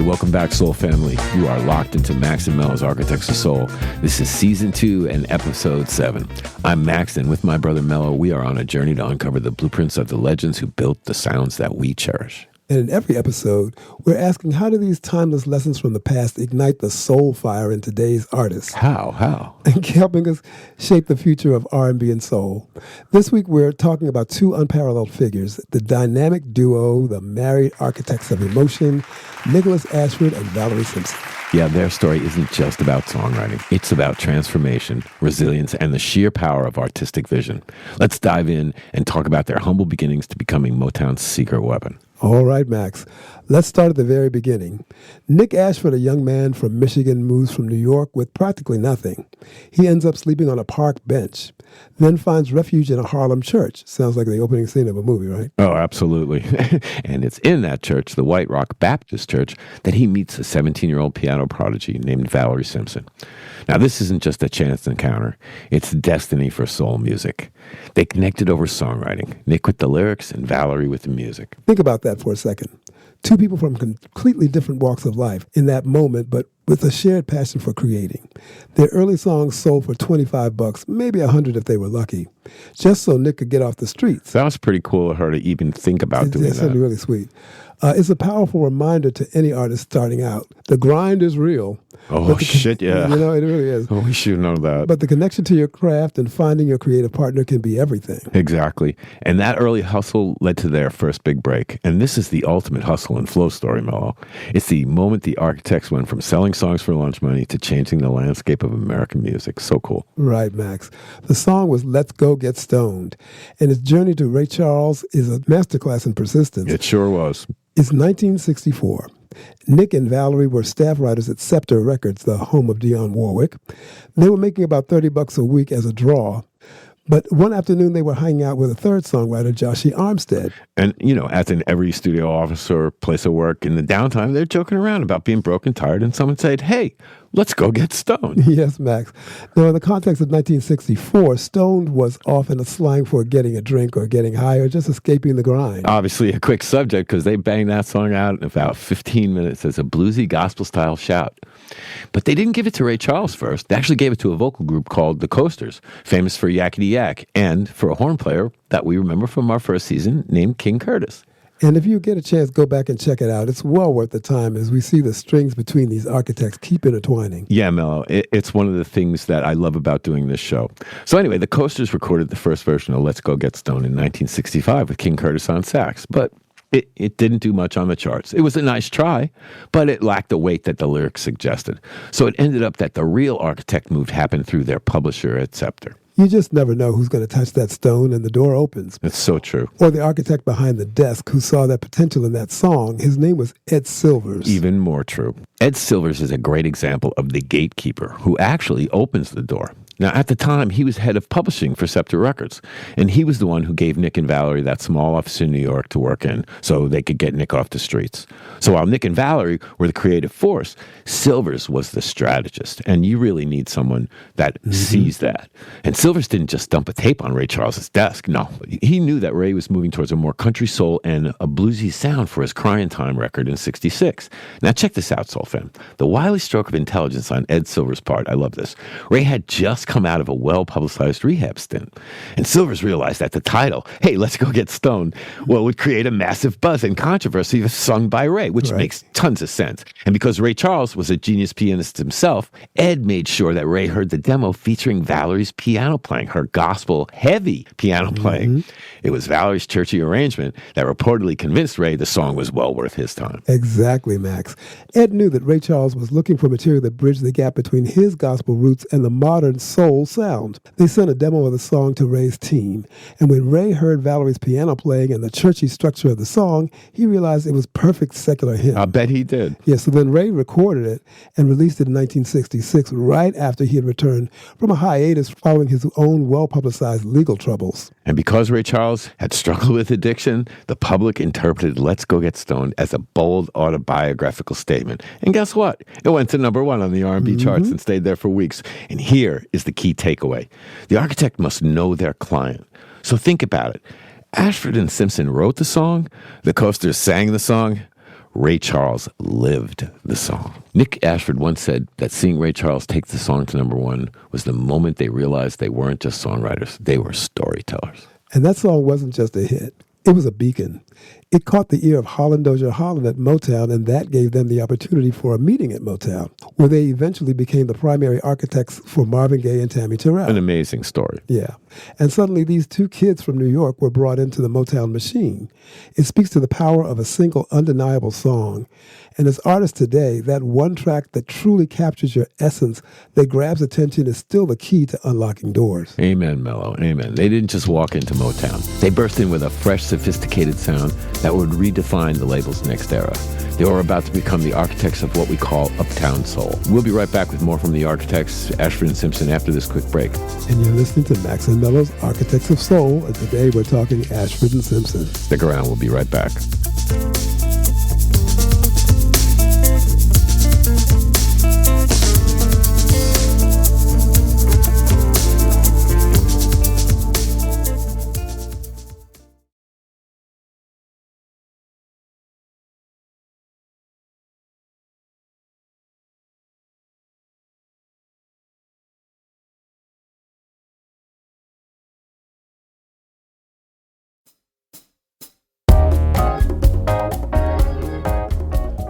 welcome back, Soul Family. You are locked into Max and Mello's Architects of Soul. This is Season 2 and Episode 7. I'm Max, and with my brother Mello, we are on a journey to uncover the blueprints of the legends who built the sounds that we cherish. And in every episode, we're asking, how do these timeless lessons from the past ignite the soul fire in today's artists? How? And helping us shape the future of R&B and soul. This week, we're talking about two unparalleled figures, the dynamic duo, the married architects of emotion, Nickolas Ashford and Valerie Simpson. Yeah, their story isn't just about songwriting. It's about transformation, resilience, and the sheer power of artistic vision. Let's dive in and talk about their humble beginnings to becoming Motown's secret weapon. All right, Max. Let's start at the very beginning. Nick Ashford, a young man from Michigan, moves from New York with practically nothing. He ends up sleeping on a park bench, then finds refuge in a Harlem church. Sounds like the opening scene of a movie, right? Oh, absolutely. And it's in that church, the White Rock Baptist Church, that he meets a 17-year-old piano prodigy named Valerie Simpson. Now, this isn't just a chance encounter. It's destiny for soul music. They connected over songwriting, Nick with the lyrics and Valerie with the music. Think about that for a second. Two people from completely different walks of life in that moment, but with a shared passion for creating. Their early songs sold for $25, maybe $100 if they were lucky, just so Nick could get off the streets. That was pretty cool of her to even think about doing that. It's really sweet. It's a powerful reminder to any artist starting out. The grind is real. Oh, shit, yeah. You know, it really is. Oh, we should know that. But the connection to your craft and finding your creative partner can be everything. Exactly. And that early hustle led to their first big break. And this is the ultimate hustle and flow story, Mello. It's the moment the Architects went from selling songs for lunch money to changing the landscape of American music. So cool. Right, Max. The song was Let's Go Get Stoned. And its journey to Ray Charles is a masterclass in persistence. It sure was. It's 1964. Nick and Valerie were staff writers at Scepter Records, the home of Dionne Warwick. They were making about $30 a week as a draw. But one afternoon, they were hanging out with a third songwriter, Joshie Armstead. And, you know, as in every studio office or place of work, in the downtime, they're joking around about being broke and tired, and someone said, hey, let's go get stoned. Yes, Max. Now, in the context of 1964, stoned was often a slang for getting a drink or getting high or just escaping the grind. Obviously a quick subject because they banged that song out in about 15 minutes as a bluesy gospel-style shout. But they didn't give it to Ray Charles first. They actually gave it to a vocal group called the Coasters, famous for Yakety Yak, and for a horn player that we remember from our first season named King Curtis. And if you get a chance, go back and check it out. It's well worth the time as we see the strings between these architects keep intertwining. Yeah, Mello, it's one of the things that I love about doing this show. So anyway, the Coasters recorded the first version of Let's Go Get Stoned in 1965 with King Curtis on sax, but it didn't do much on the charts. It was a nice try, but it lacked the weight that the lyrics suggested. So it ended up that the real architect move happened through their publisher at Scepter. You just never know who's going to touch that stone and the door opens. It's so true. Or the architect behind the desk who saw that potential in that song. His name was Ed Silvers. Even more true. Ed Silvers is a great example of the gatekeeper who actually opens the door. Now, at the time, he was head of publishing for Scepter Records, and he was the one who gave Nick and Valerie that small office in New York to work in so they could get Nick off the streets. So while Nick and Valerie were the creative force, Silvers was the strategist, and you really need someone that sees that. And Silvers didn't just dump a tape on Ray Charles's desk. No, he knew that Ray was moving towards a more country soul and a bluesy sound for his Crying Time record in '66. Now, check this out, Soul Fam. The wily stroke of intelligence on Ed Silvers' part, I love this. Ray had just come out of a well-publicized rehab stint. And Silvers realized that the title, hey, let's go get stoned, well, would create a massive buzz and controversy if sung by Ray, which makes tons of sense. And because Ray Charles was a genius pianist himself, Ed made sure that Ray heard the demo featuring Valerie's piano playing, her gospel-heavy piano playing. It was Valerie's churchy arrangement that reportedly convinced Ray the song was well worth his time. Exactly, Max. Ed knew that Ray Charles was looking for material that bridged the gap between his gospel roots and the modern soul sound. They sent a demo of the song to Ray's team, and when Ray heard Valerie's piano playing and the churchy structure of the song, he realized it was perfect secular hymn. I bet he did. Yeah, so then Ray recorded it and released it in 1966, right after he had returned from a hiatus following his own well-publicized legal troubles. And because Ray Charles had struggled with addiction, the public interpreted Let's Go Get Stoned as a bold autobiographical statement. And guess what? It went to number one on the R&B charts and stayed there for weeks. And here is the key takeaway. The architect must know their client. So think about it. Ashford and Simpson wrote the song. The Coasters sang the song. Ray Charles lived the song. Nick Ashford once said that seeing Ray Charles take the song to number one was the moment they realized they weren't just songwriters, they were storytellers. And that song wasn't just a hit. It was a beacon. It caught the ear of Holland Dozier Holland at Motown, and that gave them the opportunity for a meeting at Motown, where they eventually became the primary architects for Marvin Gaye and Tammi Terrell. An amazing story. Yeah. And suddenly these two kids from New York were brought into the Motown machine. It speaks to the power of a single undeniable song. And as artists today, that one track that truly captures your essence, that grabs attention, is still the key to unlocking doors. Amen, Mello. Amen. They didn't just walk into Motown. They burst in with a fresh, sophisticated sound that would redefine the label's next era. They were about to become the architects of what we call Uptown Soul. We'll be right back with more from the architects, Ashford and Simpson, after this quick break. And you're listening to Max and Mello's Architects of Soul, and today we're talking Ashford and Simpson. Stick around. We'll be right back.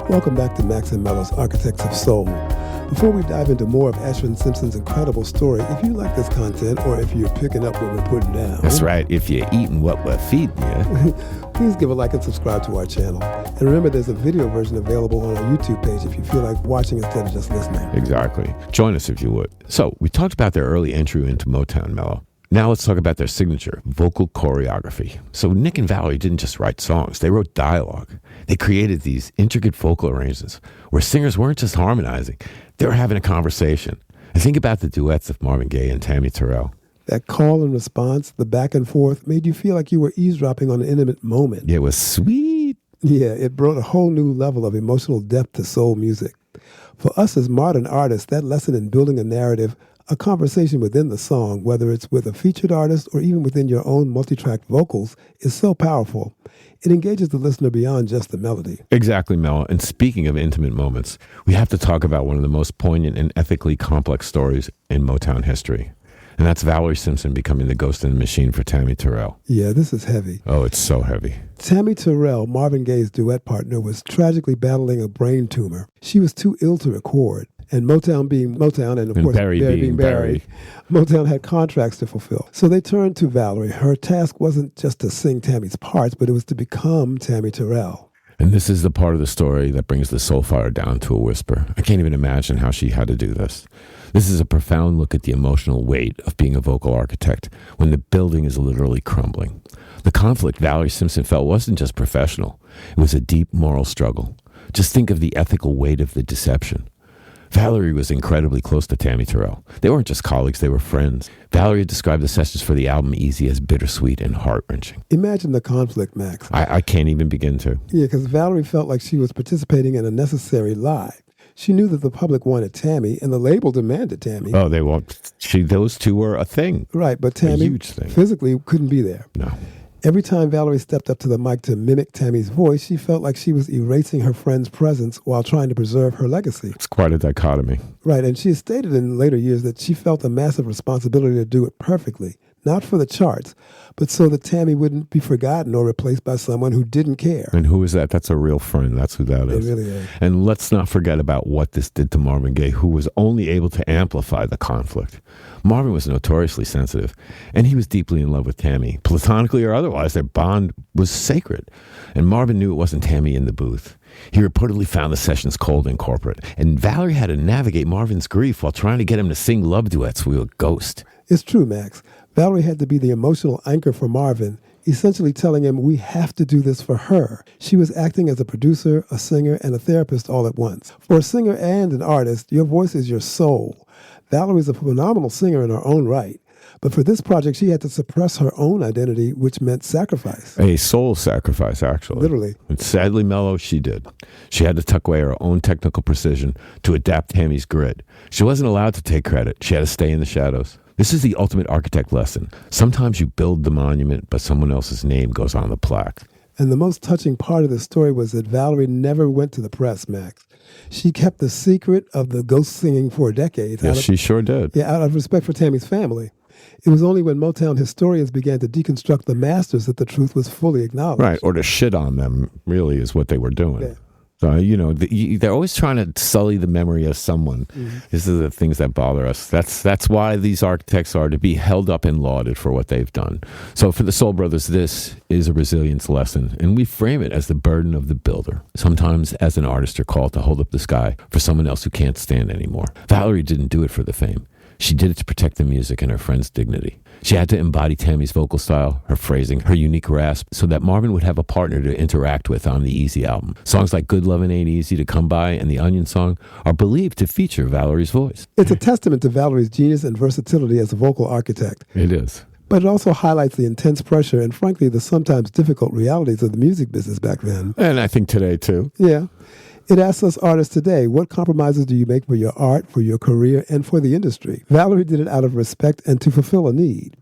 Welcome back to Max and Mello's Architects of Soul. Before we dive into more of Ashford and Simpson's incredible story, if you like this content or if you're picking up what we're putting down... That's right. If you're eating what we're feeding you... please give a like and subscribe to our channel. And remember, there's a video version available on our YouTube page if you feel like watching instead of just listening. Exactly. Join us if you would. So, we talked about their early entry into Motown, Mello. Now let's talk about their signature, vocal choreography. So Nick and Valerie didn't just write songs, they wrote dialogue. They created these intricate vocal arrangements where singers weren't just harmonizing, they were having a conversation. And think about the duets of Marvin Gaye and Tammi Terrell. That call and response, the back and forth, made you feel like you were eavesdropping on an intimate moment. It was sweet. Yeah, it brought a whole new level of emotional depth to soul music. For us as modern artists, that lesson in building a narrative, a conversation within the song, whether it's with a featured artist or even within your own multi-track vocals, is so powerful. It engages the listener beyond just the melody. Exactly, Mello. And speaking of intimate moments, we have to talk about one of the most poignant and ethically complex stories in Motown history. And that's Valerie Simpson becoming the ghost in the machine for Tammi Terrell. Yeah, this is heavy. Oh, it's so heavy. Tammi Terrell, Marvin Gaye's duet partner, was tragically battling a brain tumor. She was too ill to record. And Motown being Motown, and of course Barry being Barry, Motown had contracts to fulfill. So they turned to Valerie. Her task wasn't just to sing Tammy's parts, but it was to become Tammi Terrell. And this is the part of the story that brings the soul fire down to a whisper. I can't even imagine how she had to do this. This is a profound look at the emotional weight of being a vocal architect when the building is literally crumbling. The conflict Valerie Simpson felt wasn't just professional. It was a deep moral struggle. Just think of the ethical weight of the deception. Valerie was incredibly close to Tammi Terrell. They weren't just colleagues, they were friends. Valerie described the sessions for the album Easy as bittersweet and heart-wrenching. Imagine the conflict, Max. I can't even begin to. Yeah, because Valerie felt like she was participating in a necessary lie. She knew that the public wanted Tammi, and the label demanded Tammi. Oh, they won't. Those two were a thing. Right, but Tammi a huge thing. Physically couldn't be there. No. Every time Valerie stepped up to the mic to mimic Tammy's voice, she felt like she was erasing her friend's presence while trying to preserve her legacy. It's quite a dichotomy. Right, and she has stated in later years that she felt a massive responsibility to do it perfectly, not for the charts, but so that Tammi wouldn't be forgotten or replaced by someone who didn't care. And who is that? That's a real friend. That's who that is. It really is. And let's not forget about what this did to Marvin Gaye, who was only able to amplify the conflict. Marvin was notoriously sensitive, and he was deeply in love with Tammi. Platonically or otherwise, their bond was sacred. And Marvin knew it wasn't Tammi in the booth. He reportedly found the sessions cold and corporate, and Valerie had to navigate Marvin's grief while trying to get him to sing love duets with a ghost. It's true, Max. Valerie had to be the emotional anchor for Marvin, essentially telling him, we have to do this for her. She was acting as a producer, a singer, and a therapist all at once. For a singer and an artist, your voice is your soul. Valerie's a phenomenal singer in her own right. But for this project, she had to suppress her own identity, which meant sacrifice. A soul sacrifice, actually. Literally. And sadly, Mello, she did. She had to tuck away her own technical precision to adapt Tammy's grit. She wasn't allowed to take credit. She had to stay in the shadows. This is the ultimate architect lesson. Sometimes you build the monument, but someone else's name goes on the plaque. And the most touching part of the story was that Valerie never went to the press, Max. She kept the secret of the ghost singing for decades. Yes, she sure did. Yeah, out of respect for Tammy's family. It was only when Motown historians began to deconstruct the masters that the truth was fully acknowledged. Right, or to shit on them, really, is what they were doing. Yeah. So, they're always trying to sully the memory of someone. Mm-hmm. These are the things that bother us. That's why these architects are to be held up and lauded for what they've done. So for the Soul Brothers, this is a resilience lesson, and we frame it as the burden of the builder. Sometimes, as an artist, you're called to hold up the sky for someone else who can't stand anymore. Valerie didn't do it for the fame. She did it to protect the music and her friend's dignity. She had to embody Tammy's vocal style, her phrasing, her unique rasp, so that Marvin would have a partner to interact with on the Easy album. Songs like Good Lovin' Ain't Easy to Come By and the Onion Song are believed to feature Valerie's voice. It's a testament to Valerie's genius and versatility as a vocal architect. It is. But it also highlights the intense pressure and, frankly, the sometimes difficult realities of the music business back then. And I think today, too. Yeah. It asks us artists today, what compromises do you make for your art, for your career, and for the industry? Valerie did it out of respect and to fulfill a need.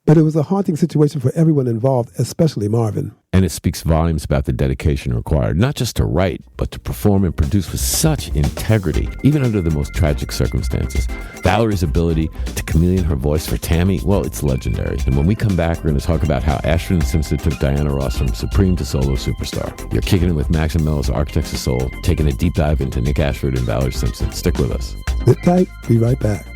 But it was a haunting situation for everyone involved, especially Marvin. And it speaks volumes about the dedication required, not just to write, but to perform and produce with such integrity, even under the most tragic circumstances. Valerie's ability to chameleon her voice for Tammi, well, it's legendary. And when we come back, we're going to talk about how Ashford and Simpson took Diana Ross from supreme to solo superstar. You're kicking it with Max and Mello's Architects of Soul, taking a deep dive into Nick Ashford and Valerie Simpson. Stick with us. Sit tight. Be right back.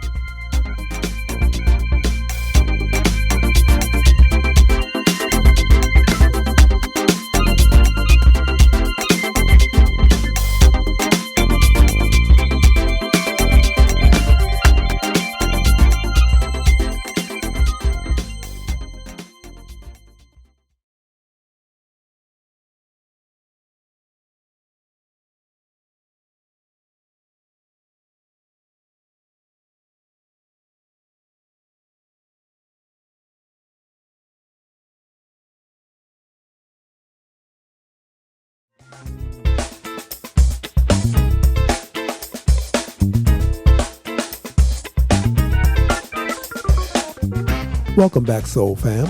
Welcome back, Soul Fam.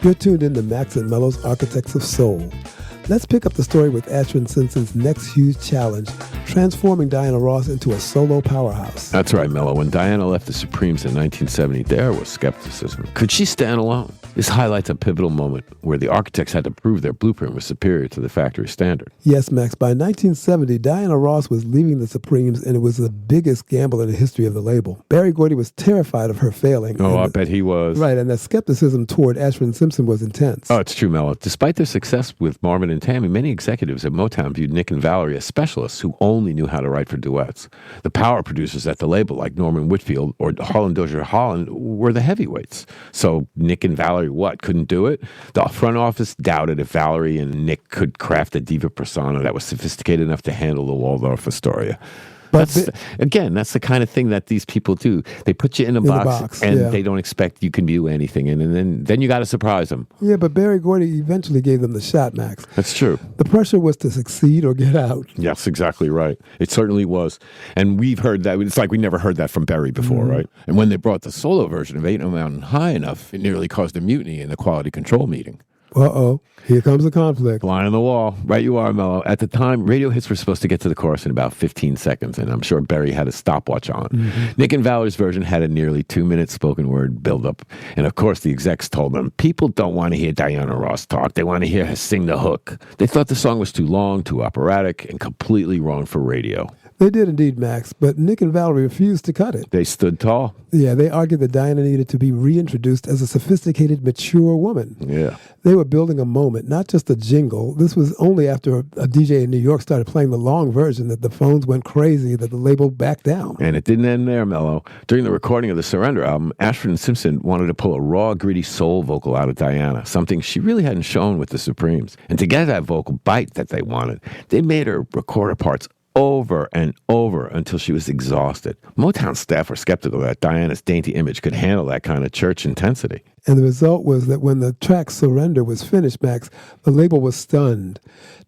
You're tuned in to Max and Mello's Architects of Soul. Let's pick up the story with Ashford and Simpson's next huge challenge, transforming Diana Ross into a solo powerhouse. That's right, Mello. When Diana left the Supremes in 1970, there was skepticism. Could she stand alone? This highlights a pivotal moment where the architects had to prove their blueprint was superior to the factory standard. Yes, Max. By 1970, Diana Ross was leaving the Supremes, and it was the biggest gamble in the history of the label. Berry Gordy was terrified of her failing. Oh, I bet he was. Right, and the skepticism toward Ashford and Simpson was intense. Oh, it's true, Mello. Despite their success with Marvin and Tammi, many executives at Motown viewed Nick and Valerie as specialists who only knew how to write for duets. The power producers at the label, like Norman Whitfield or Harlem Dozier Holland, were the heavyweights. So Nick and Valerie, couldn't do it? The front office doubted if Valerie and Nick could craft a diva persona that was sophisticated enough to handle the Waldorf Astoria. That's the kind of thing that these people do. They put you in a box and they don't expect you can do anything. And then you got to surprise them. Yeah, but Berry Gordy eventually gave them the shot, Max. That's true. The pressure was to succeed or get out. Yes, exactly right. It certainly was. And we've heard that. It's like we never heard that from Berry before, right? And when they brought the solo version of Ain't No Mountain High Enough, it nearly caused a mutiny in the quality control meeting. Uh-oh. Here comes the conflict. Line on the wall. Right you are, Mello. At the time, radio hits were supposed to get to the chorus in about 15 seconds, and I'm sure Berry had a stopwatch on. Mm-hmm. Nick and Valerie's version had a nearly 2-minute spoken word build-up. And of course, the execs told them, people don't want to hear Diana Ross talk. They want to hear her sing the hook. They thought the song was too long, too operatic, and completely wrong for radio. They did indeed, Max, but Nick and Valerie refused to cut it. They stood tall. Yeah, they argued that Diana needed to be reintroduced as a sophisticated, mature woman. Yeah. They were building a moment, not just a jingle. This was only after a DJ in New York started playing the long version that the phones went crazy, that the label backed down. And it didn't end there, Mello. During the recording of the Surrender album, Ashford and Simpson wanted to pull a raw, gritty soul vocal out of Diana, something she really hadn't shown with the Supremes. And to get that vocal bite that they wanted, they made her record her parts over and over until she was exhausted. Motown staff were skeptical that Diana's dainty image could handle that kind of church intensity. And the result was that when the track Surrender was finished, Max, the label was stunned.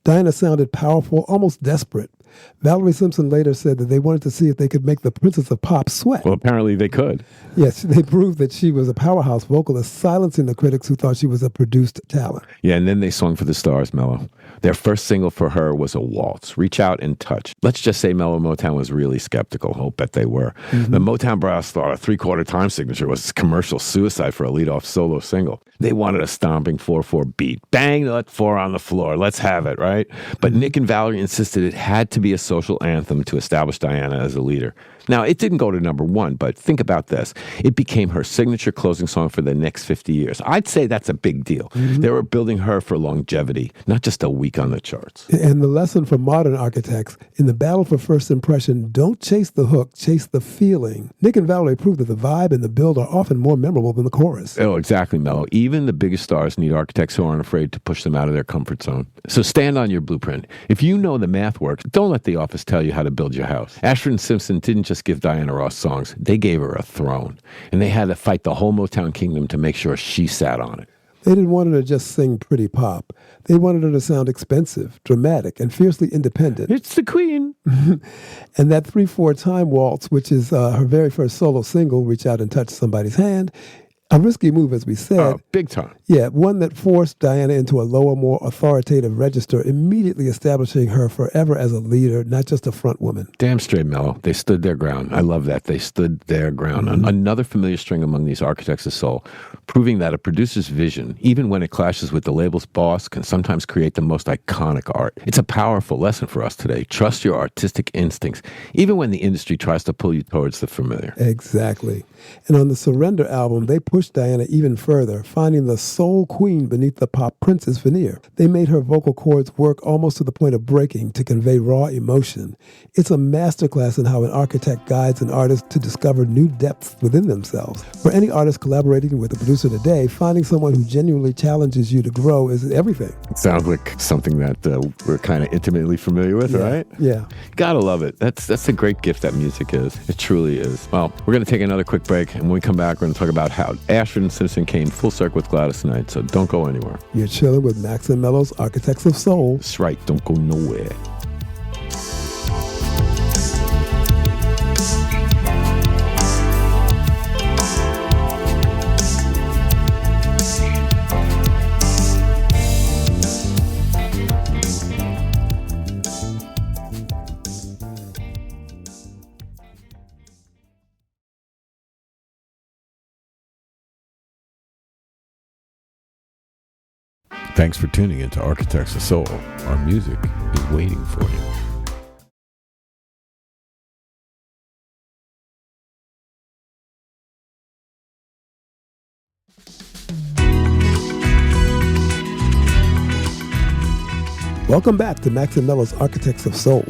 Diana sounded powerful, almost desperate. Valerie Simpson later said that they wanted to see if they could make the Princess of Pop sweat. Well, apparently they could. Yes, they proved that she was a powerhouse vocalist, silencing the critics who thought she was a produced talent. Yeah, and then they sung for the stars, Mello. Their first single for her was a waltz, Reach Out and Touch. Let's just say Mello Motown was really skeptical. I'll bet they were. The Motown brass thought a 3/4 time signature was commercial suicide for a lead-off solo single. They wanted a stomping 4/4 beat. Bang, let 4 on the floor. Let's have it, right? But Nick and Valerie insisted it had to be a social anthem to establish Diana as a leader. Now, it didn't go to #1, but think about this. It became her signature closing song for the next 50 years. I'd say that's a big deal. They were building her for longevity, not just a week on the charts. And the lesson for modern architects, in the battle for first impression, don't chase the hook, chase the feeling. Nick and Valerie proved that the vibe and the build are often more memorable than the chorus. Oh, exactly, Mello. Even the biggest stars need architects who aren't afraid to push them out of their comfort zone. So stand on your blueprint. If you know the math works, don't let the office tell you how to build your house. Ashford and Simpson didn't just give Diana Ross songs. They gave her a throne. And they had to fight the whole Motown kingdom to make sure she sat on it. They didn't want her to just sing pretty pop. They wanted her to sound expensive, dramatic, and fiercely independent. It's the queen. And that 3/4 time waltz, which is her very first solo single, Reach Out and Touch Somebody's Hand, a risky move, as we said. Big time. Yeah, one that forced Diana into a lower, more authoritative register, immediately establishing her forever as a leader, not just a front woman. Damn straight, Mello. They stood their ground. I love that. They stood their ground. Another familiar string among these architects of soul, proving that a producer's vision, even when it clashes with the label's boss, can sometimes create the most iconic art. It's a powerful lesson for us today. Trust your artistic instincts, even when the industry tries to pull you towards the familiar. Exactly. And on the Surrender album, they pushed Diana even further, finding the soul queen beneath the pop princess veneer. They made her vocal cords work almost to the point of breaking to convey raw emotion. It's a masterclass in how an architect guides an artist to discover new depths within themselves. For any artist collaborating with a producer today, finding someone who genuinely challenges you to grow is everything. It sounds like something that we're kind of intimately familiar with, right? Yeah. Gotta love it. That's a great gift that music is. It truly is. Well, we're going to take another quick break, and when we come back, we're going to talk about how Ashford and Simpson came full circle with Gladys tonight, so don't go anywhere. You're chilling with Max and Mello's Architects of Soul. That's right. Don't go nowhere. Thanks for tuning into Architects of Soul. Our music is waiting for you. Welcome back to Max and Mello's Architects of Soul.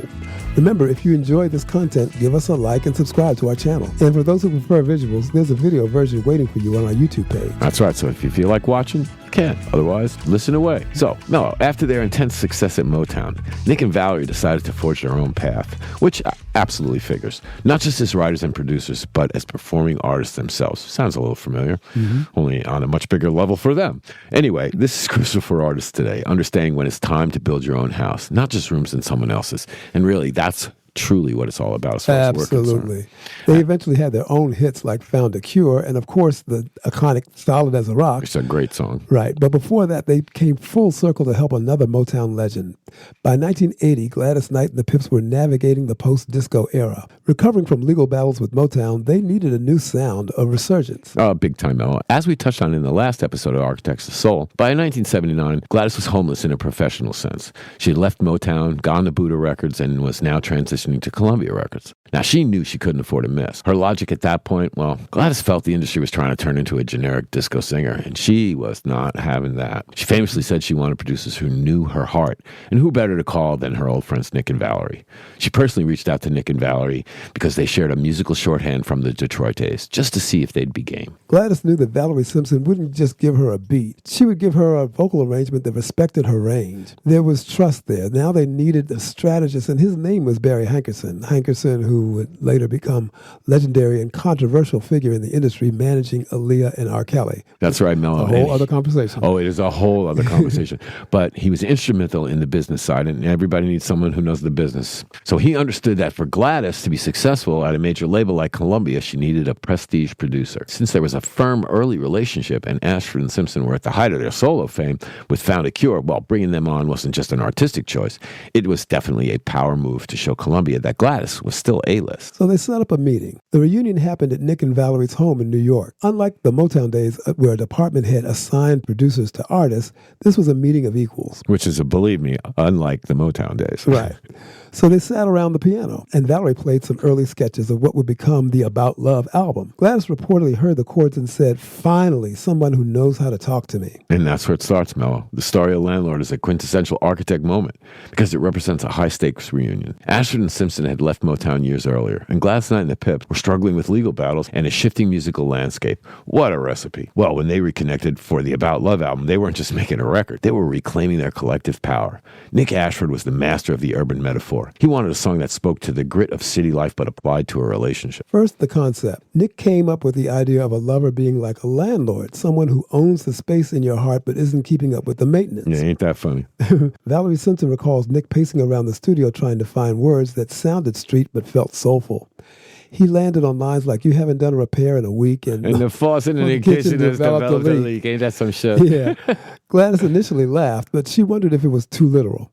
Remember, if you enjoy this content, give us a like and subscribe to our channel. And for those who prefer visuals, there's a video version waiting for you on our YouTube page. That's right. So if you feel like watching, you can. Otherwise, listen away. So, Mello, after their intense success at Motown, Nick and Valerie decided to forge their own path, which absolutely figures. Not just as writers and producers, but as performing artists themselves. Sounds a little familiar, only on a much bigger level for them. Anyway, this is crucial for artists today, understanding when it's time to build your own house, not just rooms in someone else's. And really, that's truly what it's all about as far as we're concerned. Absolutely. They eventually had their own hits like Found a Cure and, of course, the iconic Solid as a Rock. It's a great song. Right. But before that, they came full circle to help another Motown legend. By 1980, Gladys Knight and the Pips were navigating the post-disco era. Recovering from legal battles with Motown, they needed a new sound, a resurgence. Oh, big time, Mello. As we touched on in the last episode of Architects of Soul, by 1979, Gladys was homeless in a professional sense. She had left Motown, gone to Buddha Records, and was now transitioning to Columbia Records. Now, she knew she couldn't afford a miss. Her logic at that point, well, Gladys felt the industry was trying to turn into a generic disco singer, and she was not having that. She famously said she wanted producers who knew her heart, and who better to call than her old friends Nick and Valerie. She personally reached out to Nick and Valerie because they shared a musical shorthand from the Detroit days, just to see if they'd be game. Gladys knew that Valerie Simpson wouldn't just give her a beat. She would give her a vocal arrangement that respected her range. There was trust there. Now they needed a strategist, and his name was Barry Hankerson, who would later become legendary and controversial figure in the industry, managing Aaliyah and R. Kelly. That's right, Mello. A whole other conversation. Oh, it is a whole other conversation. But he was instrumental in the business side, and everybody needs someone who knows the business. So he understood that for Gladys to be successful at a major label like Columbia, she needed a prestige producer. Since there was a firm early relationship and Ashford and Simpson were at the height of their solo fame with Found a Cure, well, bringing them on wasn't just an artistic choice. It was definitely a power move to show Columbia that Gladys was still A-list. So they set up a meeting. The reunion happened at Nick and Valerie's home in New York. Unlike the Motown days where a department head assigned producers to artists, this was a meeting of equals. Which is, believe me, unlike the Motown days. Right. So they sat around the piano, and Valerie played some early sketches of what would become the About Love album. Gladys reportedly heard the chords and said, "Finally, someone who knows how to talk to me." And that's where it starts, Mello. The story of Landlord is a quintessential architect moment because it represents a high-stakes reunion. Ashford and Simpson had left Motown years earlier, and Gladys Knight and the Pips were struggling with legal battles and a shifting musical landscape. What a recipe. Well, when they reconnected for the About Love album, they weren't just making a record. They were reclaiming their collective power. Nick Ashford was the master of the urban metaphor. He wanted a song that spoke to the grit of city life but applied to a relationship. First, the concept. Nick came up with the idea of a lover being like a landlord, someone who owns the space in your heart but isn't keeping up with the maintenance. Yeah, ain't that funny? Valerie Simpson recalls Nick pacing around the studio trying to find words that sounded street but felt soulful. He landed on lines like, "You haven't done a repair in a week." And the faucet in the kitchen has developed a leak. Ain't that some shit? Yeah. Gladys initially laughed, but she wondered if it was too literal.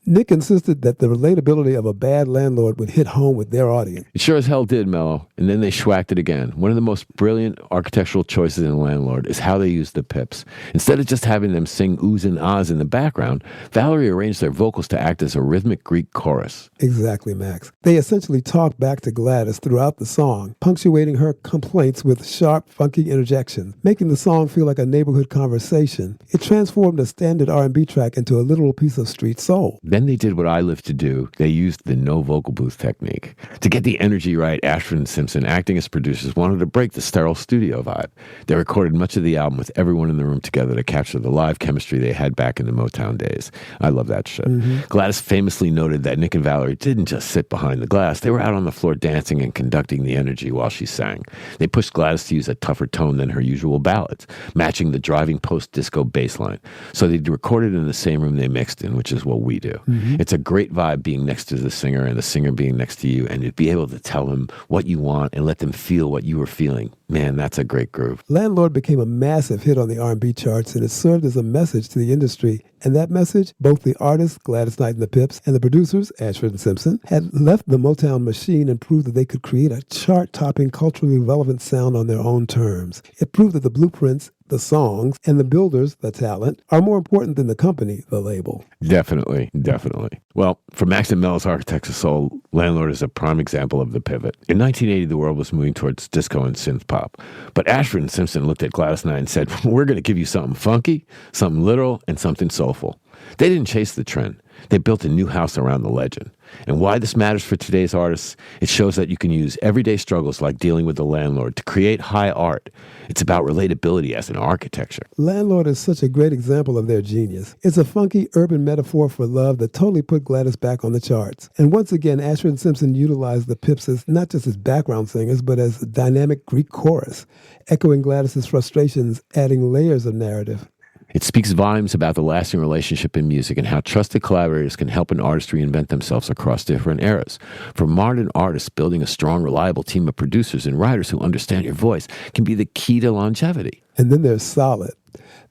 Nick insisted that the relatability of a bad landlord would hit home with their audience. It sure as hell did, Mello. And then they schwacked it again. One of the most brilliant architectural choices in Landlord is how they used the Pips. Instead of just having them sing oohs and ahs in the background, Valerie arranged their vocals to act as a rhythmic Greek chorus. Exactly, Max. They essentially talked back to Gladys throughout the song, punctuating her complaints with sharp, funky interjections, making the song feel like a neighborhood conversation. It transformed a standard R&B track into a literal piece of street soul. Then they did what I live to do. They used the no vocal booth technique. To get the energy right, Ashford and Simpson, acting as producers, wanted to break the sterile studio vibe. They recorded much of the album with everyone in the room together to capture the live chemistry they had back in the Motown days. I love that shit. Gladys famously noted that Nick and Valerie didn't just sit behind the glass. They were out on the floor dancing and conducting the energy while she sang. They pushed Gladys to use a tougher tone than her usual ballads, matching the driving post-disco bass line. So they recorded in the same room they mixed in, which is what we do. It's a great vibe being next to the singer and the singer being next to you, and to be able to tell them what you want and let them feel what you were feeling. Man, that's a great groove. Landlord became a massive hit on the R&B charts, and it served as a message to the industry. And that message, both the artists, Gladys Knight and the Pips, and the producers, Ashford and Simpson, had left the Motown machine and proved that they could create a chart-topping, culturally relevant sound on their own terms. It proved that the blueprints, the songs, and the builders, the talent, are more important than the company, the label. Definitely, definitely. Well, for Max and Mel's Architects of Soul, Landlord is a prime example of the pivot. In 1980, the world was moving towards disco and synth pop. But Ashford and Simpson looked at Gladys Knight and said, we're going to give you something funky, something literal, and something soulful. They didn't chase the trend. They built a new house around the legend. And why this matters for today's artists, it shows that you can use everyday struggles like dealing with the landlord to create high art. It's about relatability as an architecture. Landlord is such a great example of their genius. It's a funky urban metaphor for love that totally put Gladys back on the charts. And once again, Ashford and Simpson utilized the Pips as not just as background singers, but as a dynamic Greek chorus, echoing Gladys's frustrations, adding layers of narrative. It speaks volumes about the lasting relationship in music and how trusted collaborators can help an artist reinvent themselves across different eras. For modern artists, building a strong, reliable team of producers and writers who understand your voice can be the key to longevity. And then there's Solid.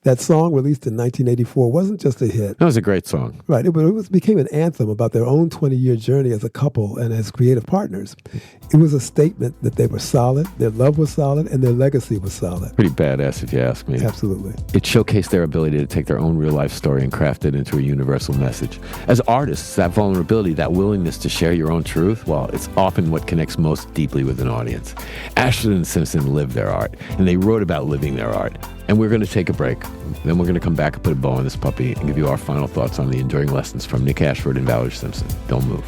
That song, released in 1984, wasn't just a hit. That was a great song. Right. It became an anthem about their own 20-year journey as a couple and as creative partners. It was a statement that they were solid, their love was solid, and their legacy was solid. Pretty badass, if you ask me. Absolutely. It showcased their ability to take their own real-life story and craft it into a universal message. As artists, that vulnerability, that willingness to share your own truth, well, it's often what connects most deeply with an audience. Ashford and Simpson lived their art, and they wrote about living their art. And we're going to take a break. Then we're going to come back and put a bow on this puppy and give you our final thoughts on the enduring lessons from Nick Ashford and Valerie Simpson. Don't move.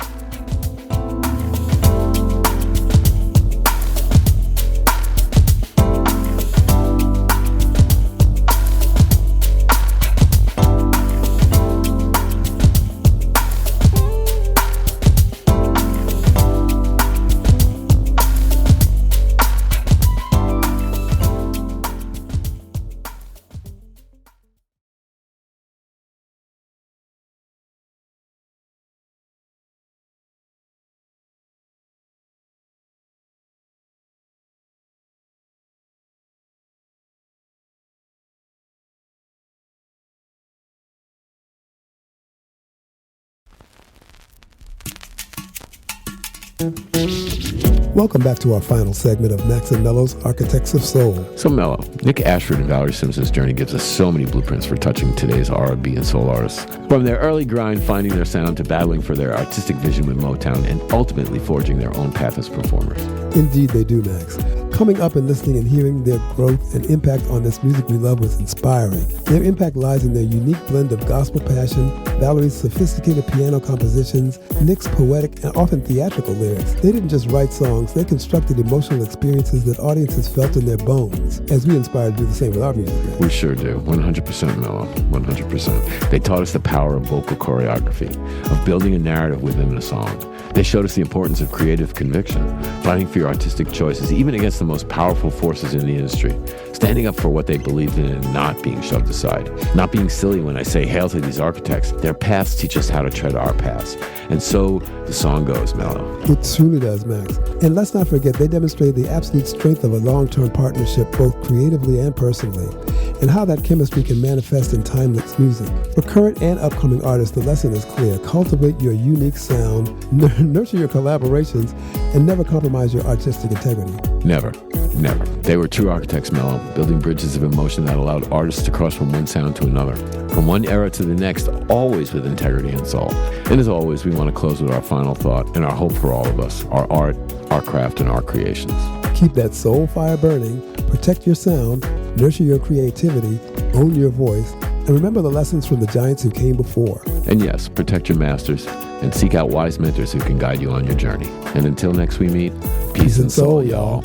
Welcome back to our final segment of Max and Mello's Architects of Soul. So Mello, Nick Ashford and Valerie Simpson's journey gives us so many blueprints for touching today's R&B and soul artists. From their early grind finding their sound to battling for their artistic vision with Motown and ultimately forging their own path as performers. Indeed they do, Max. Coming up and listening and hearing their growth and impact on this music we love was inspiring. Their impact lies in their unique blend of gospel passion, Valerie's sophisticated piano compositions, Nick's poetic and often theatrical lyrics. They didn't just write songs, they constructed emotional experiences that audiences felt in their bones, as we inspire to do the same with our music. Max. We sure do. 100% Mello. 100%. They taught us the power of vocal choreography, of building a narrative within a song. They showed us the importance of creative conviction, fighting for your artistic choices, even against the most powerful forces in the industry, standing up for what they believed in and not being shoved aside. Not being silly when I say hail to these architects. Their paths teach us how to tread our paths. And so the song goes, Mello. It truly does, Max. And let's not forget, they demonstrated the absolute strength of a long-term partnership, both creatively and personally, and how that chemistry can manifest in timeless music. For current and upcoming artists, the lesson is clear. Cultivate your unique sound, nurture your collaborations, and never compromise your artistic integrity. Never. Never. They were true architects, Mello, building bridges of emotion that allowed artists to cross from one sound to another, from one era to the next, always with integrity and soul. And as always, we want to close with our final thought and our hope for all of us, our art, our craft, and our creations. Keep that soul fire burning, protect your sound, nurture your creativity, own your voice, and remember the lessons from the giants who came before. And yes, protect your masters and seek out wise mentors who can guide you on your journey. And until next we meet, peace and soul, y'all.